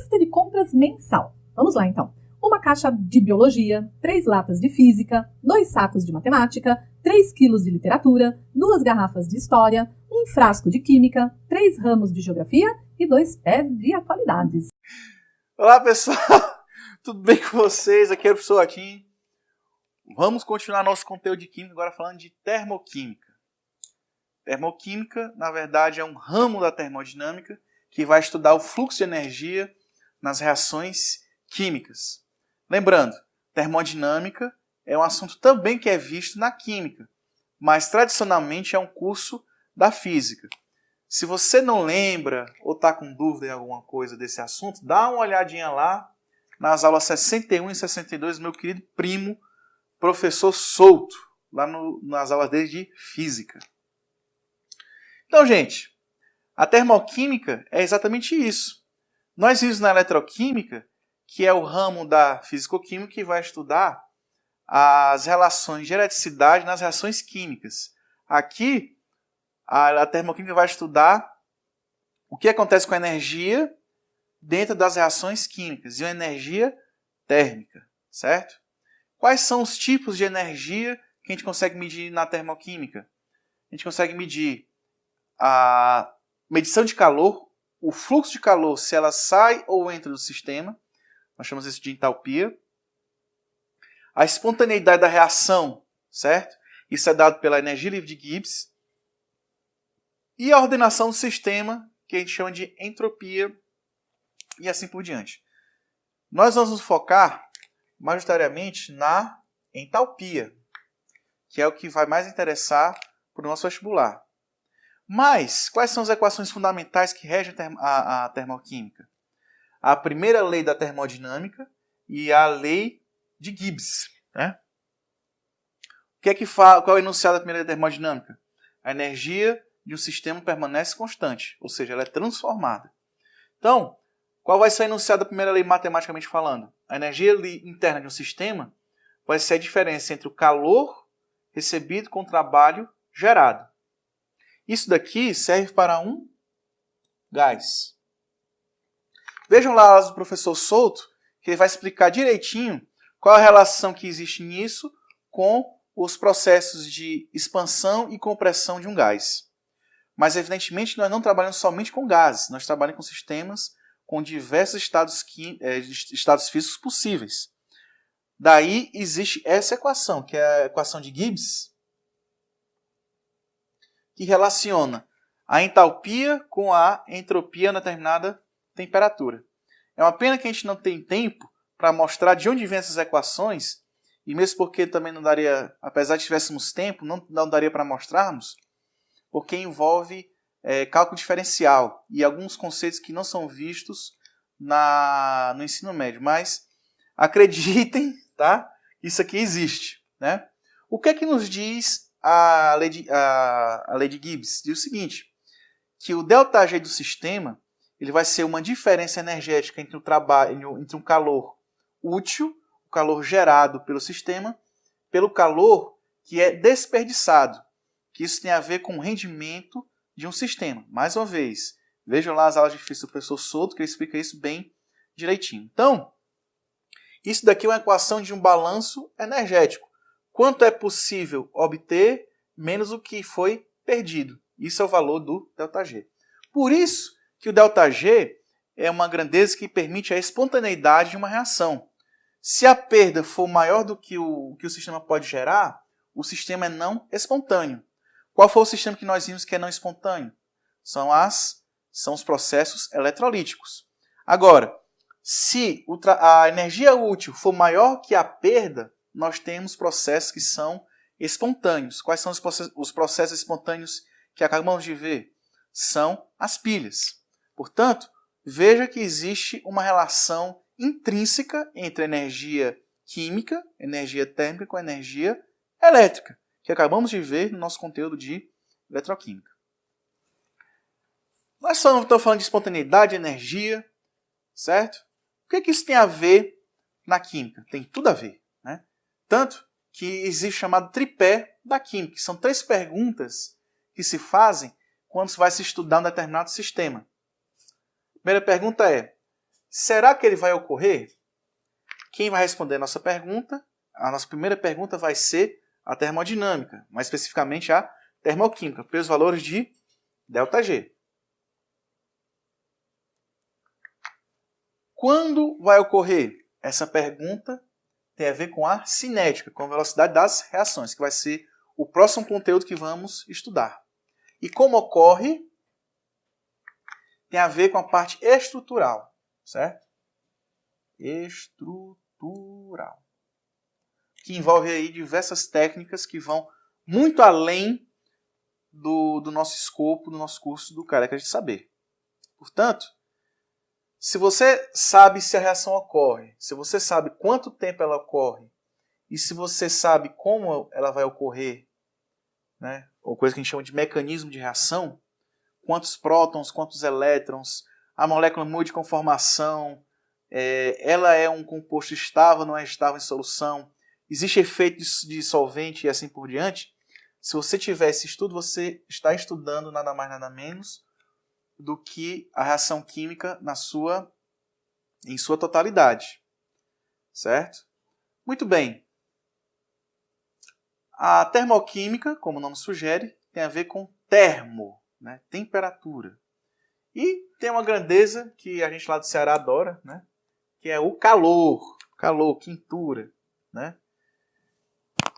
lista de compras mensal. Vamos lá, então. Uma caixa de biologia, 3 latas de física, 2 sacos de matemática, 3 quilos de literatura, 2 garrafas de história, 1 frasco de química, 3 ramos de geografia e 2 pés de atualidades. Olá, pessoal! Tudo bem com vocês? Aqui é o professor Joaquim. Vamos continuar nosso conteúdo de química, agora falando de termoquímica. Termoquímica, na verdade, é um ramo da termodinâmica que vai estudar o fluxo de energia nas reações químicas. Lembrando, termodinâmica é um assunto também que é visto na química, mas tradicionalmente é um curso da física. Se você não lembra ou está com dúvida em alguma coisa desse assunto, dá uma olhadinha lá nas aulas 61 e 62 do meu querido primo, professor Souto, lá nas aulas dele de física. Então, gente, a termoquímica é exatamente isso. Nós vimos na eletroquímica, que é o ramo da fisicoquímica que vai estudar as relações de eletricidade nas reações químicas. Aqui, a termoquímica vai estudar o que acontece com a energia dentro das reações químicas e a energia térmica, certo? Quais são os tipos de energia que a gente consegue medir na termoquímica? A gente consegue medir a medição de calor, o fluxo de calor, se ela sai ou entra do sistema. Nós chamamos isso de entalpia. A espontaneidade da reação, certo? Isso é dado pela energia livre de Gibbs. E a ordenação do sistema, que a gente chama de entropia, e assim por diante. Nós vamos nos focar majoritariamente na entalpia, que é o que vai mais interessar para o nosso vestibular. Mas, quais são as equações fundamentais que regem a termoquímica? A primeira lei da termodinâmica e a lei de Gibbs. Né? Qual é o enunciado da primeira lei da termodinâmica? A energia de um sistema permanece constante, ou seja, ela é transformada. Então, qual vai ser o enunciado da primeira lei matematicamente falando? A energia interna de um sistema vai ser a diferença entre o calor recebido com o trabalho gerado. Isso daqui serve para um gás. Vejam lá as do professor Souto, que ele vai explicar direitinho qual a relação que existe nisso com os processos de expansão e compressão de um gás. Mas, evidentemente, nós não trabalhamos somente com gases, nós trabalhamos com sistemas com diversos estados físicos possíveis. Daí existe essa equação, que é a equação de Gibbs, que relaciona a entalpia com a entropia na determinada temperatura. É uma pena que a gente não tem tempo para mostrar de onde vêm essas equações, e mesmo porque também não daria, apesar de tivéssemos tempo, não daria para mostrarmos, porque envolve cálculo diferencial e alguns conceitos que não são vistos no ensino médio. Mas acreditem, tá? Isso aqui existe. Né? O que é que nos diz a lei de Gibbs? Diz o seguinte, que o ΔG do sistema ele vai ser uma diferença energética entre um calor útil, o calor gerado pelo sistema, pelo calor que é desperdiçado. Que isso tem a ver com o rendimento de um sistema. Mais uma vez, vejam lá as aulas de física do professor Souto, que ele explica isso bem direitinho. Então, isso daqui é uma equação de um balanço energético. Quanto é possível obter menos o que foi perdido. Isso é o valor do ΔG. Por isso que o ΔG é uma grandeza que permite a espontaneidade de uma reação. Se a perda for maior do que o sistema pode gerar, o sistema é não espontâneo. Qual foi o sistema que nós vimos que é não espontâneo? São os processos eletrolíticos. Agora, se a energia útil for maior que a perda, nós temos processos que são espontâneos. Quais são os processos espontâneos que acabamos de ver? São as pilhas. Portanto, veja que existe uma relação intrínseca entre energia química, energia térmica com energia elétrica, que acabamos de ver no nosso conteúdo de eletroquímica. Nós estamos falando de espontaneidade, energia, certo? O que isso tem a ver na química? Tem tudo a ver. Né? Tanto que existe o chamado tripé da química, que são 3 perguntas que se fazem quando se vai se estudar um determinado sistema. A primeira pergunta é: será que ele vai ocorrer? Quem vai responder a nossa pergunta? A nossa primeira pergunta vai ser a termodinâmica, mais especificamente a termoquímica, pelos valores de ΔG. Quando vai ocorrer? Essa pergunta tem a ver com a cinética, com a velocidade das reações, que vai ser o próximo conteúdo que vamos estudar. E como ocorre, tem a ver com a parte estrutural, certo? Estrutural. Que envolve aí diversas técnicas que vão muito além do nosso escopo, do nosso curso do Careca de Saber. Portanto, se você sabe se a reação ocorre, se você sabe quanto tempo ela ocorre, e se você sabe como ela vai ocorrer, né, ou coisa que a gente chama de mecanismo de reação, quantos prótons, quantos elétrons, a molécula muda de conformação, ela é um composto estável, não é estável em solução, existe efeito de solvente e assim por diante. Se você tiver esse estudo, você está estudando nada mais nada menos do que a reação química em sua totalidade. Certo? Muito bem. A termoquímica, como o nome sugere, tem a ver com termo, né? Temperatura. E tem uma grandeza que a gente lá do Ceará adora, né? Que é o calor. Calor, quentura. Né?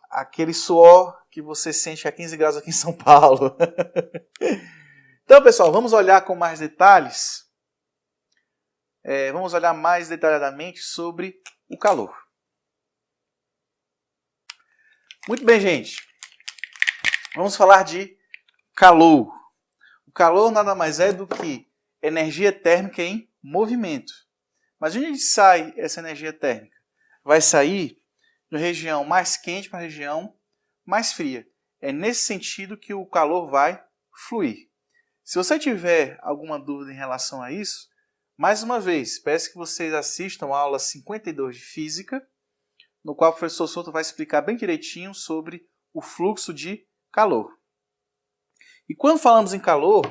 Aquele suor que você sente a 15 graus aqui em São Paulo. Então, pessoal, vamos olhar com mais detalhes. Vamos olhar mais detalhadamente sobre o calor. Muito bem, gente. Vamos falar de calor. O calor nada mais é do que energia térmica em movimento. Mas de onde sai essa energia térmica? Vai sair da região mais quente para a região mais fria. É nesse sentido que o calor vai fluir. Se você tiver alguma dúvida em relação a isso, mais uma vez, peço que vocês assistam a aula 52 de Física, no qual o professor Souto vai explicar bem direitinho sobre o fluxo de calor. E quando falamos em calor,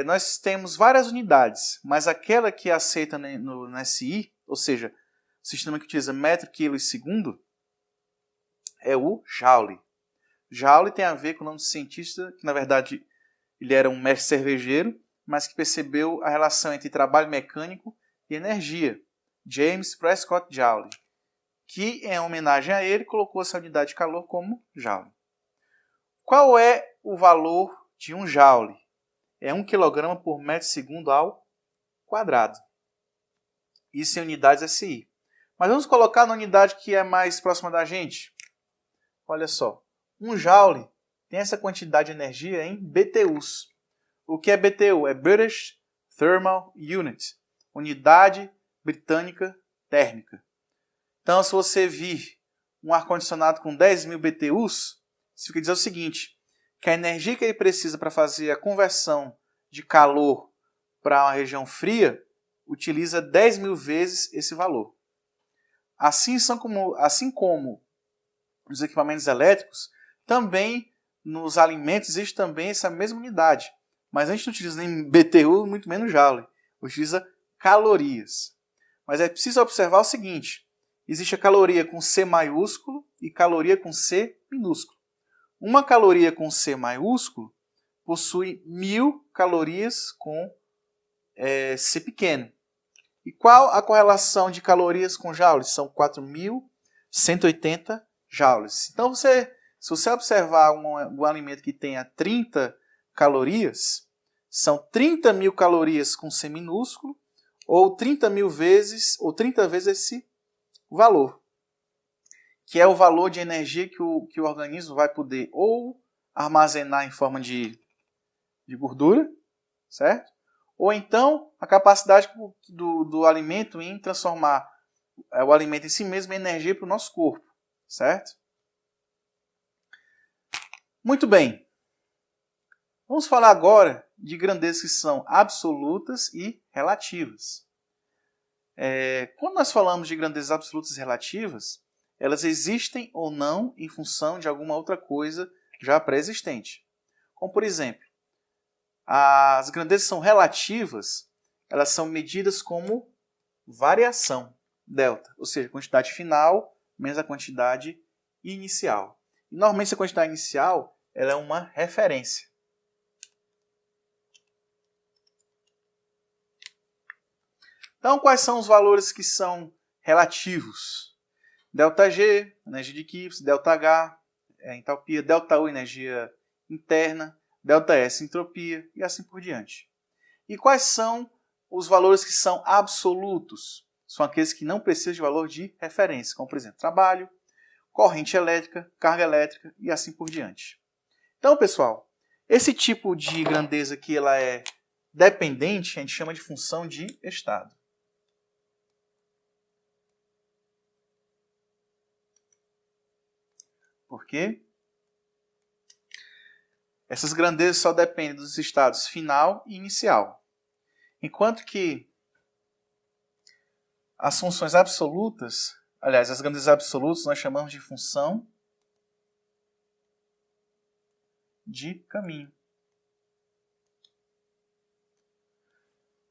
nós temos várias unidades, mas aquela que aceita no SI, ou seja, o sistema que utiliza metro, quilo e segundo, é o Joule. Joule tem a ver com o nome do cientista, que na verdade ele era um mestre cervejeiro, mas que percebeu a relação entre trabalho mecânico e energia. James Prescott Joule, que em homenagem a ele colocou essa unidade de calor como Joule. Qual é o valor de um Joule? É 1 kg por metro segundo ao quadrado. Isso em unidades SI. Mas vamos colocar na unidade que é mais próxima da gente. Olha só, um Joule tem essa quantidade de energia em BTUs. O que é BTU? É British Thermal Unit, unidade britânica térmica. Então, se você vir um ar-condicionado com 10.000 BTUs, isso quer dizer o seguinte, que a energia que ele precisa para fazer a conversão de calor para uma região fria, utiliza 10.000 vezes esse valor. Assim como nos equipamentos elétricos, também nos alimentos existe também essa mesma unidade. Mas a gente não utiliza nem BTU, muito menos Joule. Utiliza calorias. Mas é preciso observar o seguinte. Existe a caloria com C maiúsculo e caloria com C minúsculo. Uma caloria com C maiúsculo possui 1.000 calorias com C pequeno. E qual a correlação de calorias com joules? São 4.180 joules. Então, se você observar um alimento que tenha 30 calorias, são 30.000 calorias com C minúsculo, ou 30.000 vezes, ou 30 vezes esse valor, que é o valor de energia que o organismo vai poder ou armazenar em forma de gordura, certo? Ou então a capacidade do alimento em transformar o alimento em si mesmo em energia para o nosso corpo, certo? Muito bem. Vamos falar agora de grandezas que são absolutas e relativas. Quando nós falamos de grandezas absolutas e relativas, elas existem ou não em função de alguma outra coisa já pré-existente. Como, por exemplo, as grandezas são relativas, elas são medidas como variação, delta, ou seja, quantidade final menos a quantidade inicial. E, normalmente, essa quantidade inicial ela é uma referência. Então, quais são os valores que são relativos? ΔG, energia de Gibbs, ΔH, entalpia, ΔU, energia interna, ΔS, entropia e assim por diante. E quais são os valores que são absolutos? São aqueles que não precisam de valor de referência, como, por exemplo, trabalho, corrente elétrica, carga elétrica e assim por diante. Então, pessoal, esse tipo de grandeza que ela é dependente, a gente chama de função de estado. Por quê? Essas grandezas só dependem dos estados final e inicial. Enquanto que as funções absolutas, aliás, as grandezas absolutas nós chamamos de função de caminho.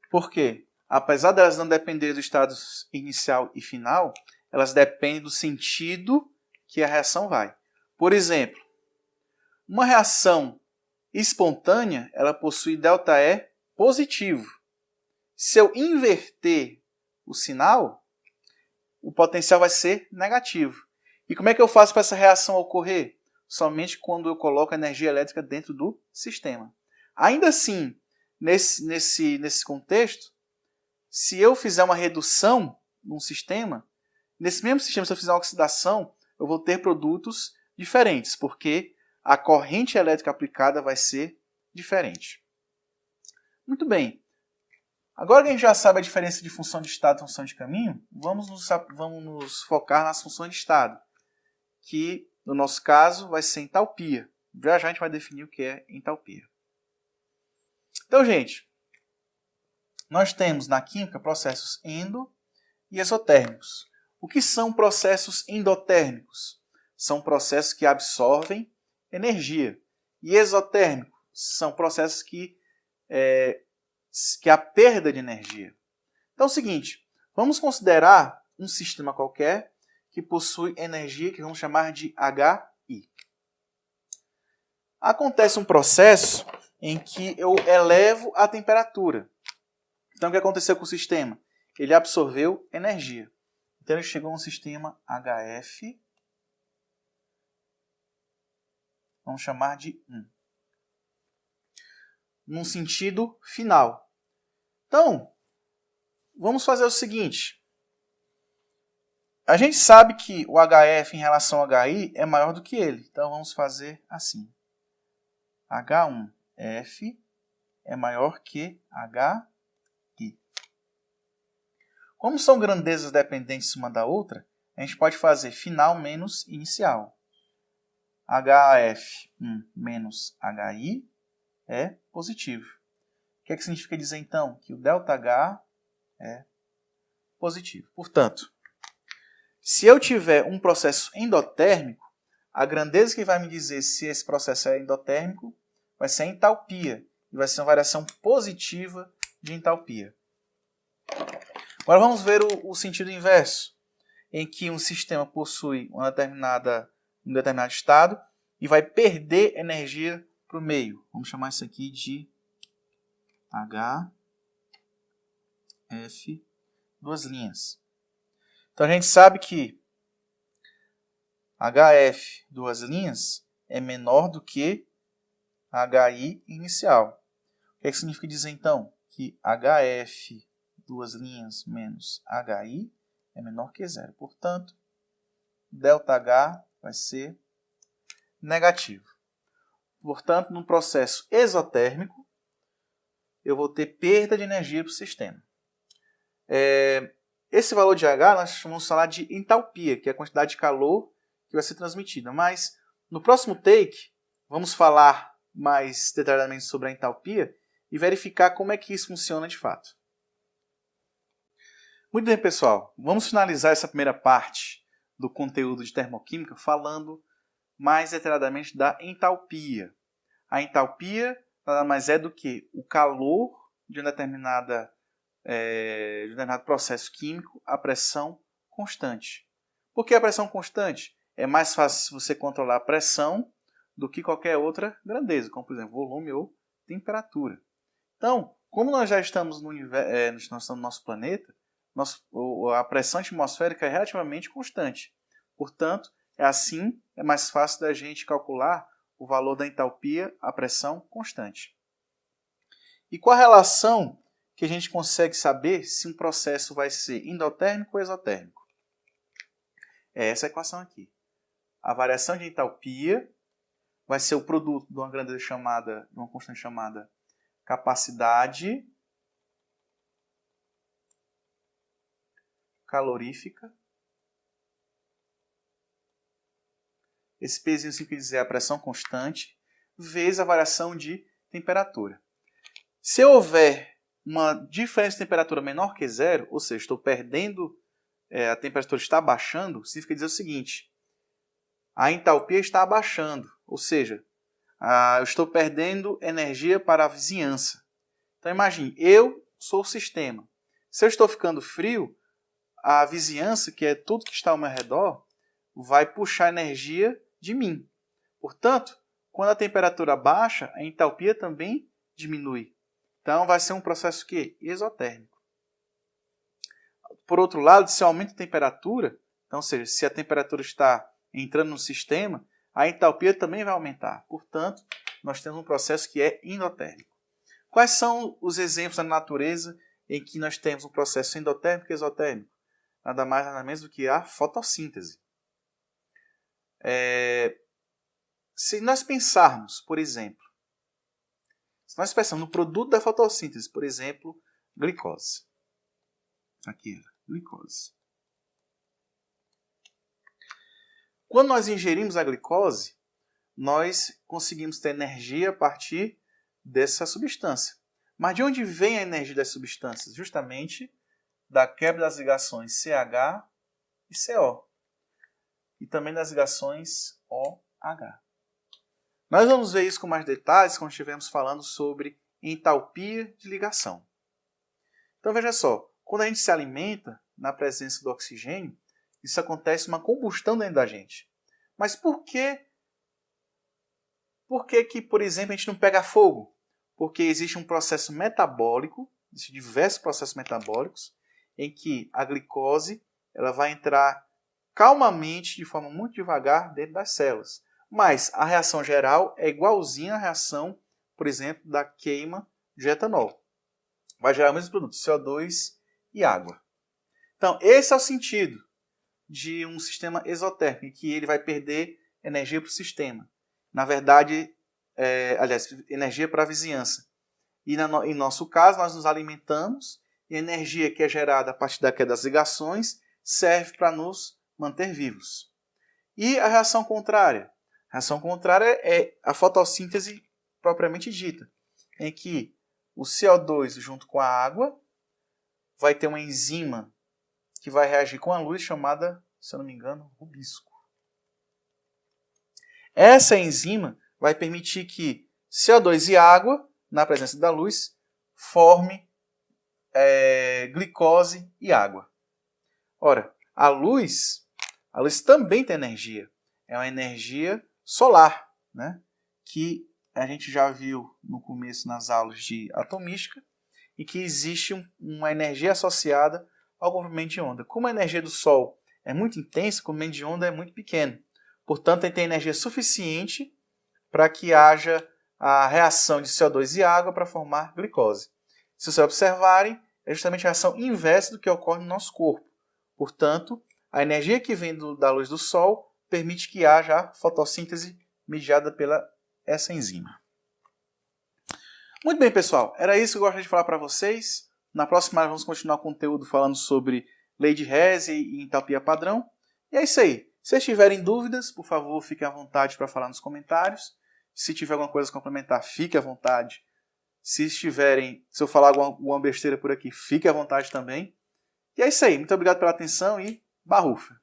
Por quê? Apesar delas não dependerem do estado inicial e final, elas dependem do sentido que a reação vai. Por exemplo, uma reação espontânea, ela possui ΔE positivo. Se eu inverter o sinal, o potencial vai ser negativo. E como é que eu faço para essa reação ocorrer? Somente quando eu coloco a energia elétrica dentro do sistema. Ainda assim, nesse contexto, se eu fizer uma redução num sistema, nesse mesmo sistema, se eu fizer uma oxidação, eu vou ter produtos diferentes, porque a corrente elétrica aplicada vai ser diferente. Muito bem. Agora que a gente já sabe a diferença de função de estado e função de caminho, vamos nos focar nas funções de estado, que no nosso caso vai ser entalpia. Já já a gente vai definir o que é entalpia. Então, gente, nós temos na química processos endo e exotérmicos. O que são processos endotérmicos? São processos que absorvem energia. E exotérmicos são processos que há perda de energia. Então é o seguinte, vamos considerar um sistema qualquer que possui energia que vamos chamar de HI. Acontece um processo em que eu elevo a temperatura. Então o que aconteceu com o sistema? Ele absorveu energia. Então ele chegou a um sistema HF, vamos chamar de 1. Num sentido final. Então, vamos fazer o seguinte. A gente sabe que o HF em relação ao HI é maior do que ele. Então vamos fazer assim. H1F é maior que HI. Como são grandezas dependentes uma da outra, a gente pode fazer final menos inicial. HF1 menos HI é positivo. O que é que significa dizer então? Que o ΔH é positivo. Portanto, se eu tiver um processo endotérmico, a grandeza que vai me dizer se esse processo é endotérmico vai ser a entalpia. E vai ser uma variação positiva de entalpia. Agora vamos ver o sentido inverso, em que um sistema possui um determinado estado e vai perder energia para o meio. Vamos chamar isso aqui de HF, duas linhas. Então a gente sabe que HF, duas linhas, é menor do que HI inicial. O que significa dizer então? Que HF, duas linhas, menos HI é menor que zero. Portanto, ΔH vai ser negativo. Portanto, no processo exotérmico, eu vou ter perda de energia para o sistema. Esse valor de H nós vamos falar de entalpia, que é a quantidade de calor que vai ser transmitida. Mas no próximo take, vamos falar mais detalhadamente sobre a entalpia e verificar como é que isso funciona de fato. Muito bem, pessoal. Vamos finalizar essa primeira parte do conteúdo de termoquímica falando mais detalhadamente da entalpia. A entalpia nada mais é do que o calor de uma determinada de um determinado processo químico a pressão constante. Por que a pressão constante? É mais fácil você controlar a pressão do que qualquer outra grandeza, como por exemplo volume ou temperatura. Então, como nós já estamos no nosso planeta, a pressão atmosférica é relativamente constante. Portanto, é mais fácil da gente calcular o valor da entalpia à pressão constante. E qual a relação que a gente consegue saber se um processo vai ser endotérmico ou exotérmico? É essa equação aqui. A variação de entalpia vai ser o produto de uma grandeza chamada, de uma constante chamada capacidade calorífica. Esse pezinho significa dizer a pressão constante, vezes a variação de temperatura. Se houver uma diferença de temperatura menor que zero, ou seja, estou perdendo, a temperatura está abaixando, significa dizer o seguinte: a entalpia está abaixando, ou seja, eu estou perdendo energia para a vizinhança. Então imagine, eu sou o sistema. Se eu estou ficando frio, a vizinhança, que é tudo que está ao meu redor, vai puxar energia de mim. Portanto, quando a temperatura baixa, a entalpia também diminui. Então vai ser um processo que? Exotérmico. Por outro lado, se aumenta a temperatura, então, ou seja, se a temperatura está entrando no sistema, a entalpia também vai aumentar. Portanto, nós temos um processo que é endotérmico. Quais são os exemplos da natureza em que nós temos um processo endotérmico e exotérmico? Nada mais nada menos do que a fotossíntese. Se nós pensarmos, por exemplo, no produto da fotossíntese, por exemplo, glicose. Aqui, glicose. Quando nós ingerimos a glicose, nós conseguimos ter energia a partir dessa substância. Mas de onde vem a energia das substâncias? Justamente da quebra das ligações CH e CO. E também das ligações OH. Nós vamos ver isso com mais detalhes quando estivermos falando sobre entalpia de ligação. Então veja só, quando a gente se alimenta na presença do oxigênio, isso acontece uma combustão dentro da gente. Mas por que que, por exemplo, a gente não pega fogo? Porque existe um processo metabólico, existem diversos processos metabólicos, em que a glicose ela vai entrar calmamente, de forma muito devagar, dentro das células. Mas a reação geral é igualzinha à reação, por exemplo, da queima de etanol. Vai gerar o mesmo produto, CO2 e água. Então, esse é o sentido de um sistema exotérmico, em que ele vai perder energia para o sistema. Na verdade, energia para a vizinhança. E em nosso caso, nós nos alimentamos e a energia que é gerada a partir das ligações serve para nos manter vivos. E a reação contrária? A reação contrária é a fotossíntese propriamente dita, em que o CO2 junto com a água vai ter uma enzima que vai reagir com a luz chamada, se eu não me engano, rubisco. Essa enzima vai permitir que CO2 e água, na presença da luz, forme glicose e água. Ora, a luz também tem energia. É uma energia solar, né? Que a gente já viu no começo nas aulas de atomística, e que existe uma energia associada ao comprimento de onda. Como a energia do Sol é muito intensa, o comprimento de onda é muito pequeno. Portanto, ele tem energia suficiente para que haja a reação de CO2 e água para formar glicose. Se vocês observarem, é justamente a reação inversa do que ocorre no nosso corpo. Portanto, a energia que vem da luz do Sol permite que haja a fotossíntese mediada pela essa enzima. Muito bem, pessoal. Era isso que eu gostaria de falar para vocês. Na próxima aula vamos continuar o conteúdo falando sobre lei de Hess e entalpia padrão. E é isso aí. Se vocês tiverem dúvidas, por favor, fiquem à vontade para falar nos comentários. Se tiver alguma coisa a complementar, fique à vontade. Se eu falar alguma besteira por aqui, fique à vontade também. E é isso aí. Muito obrigado pela atenção e barrufa!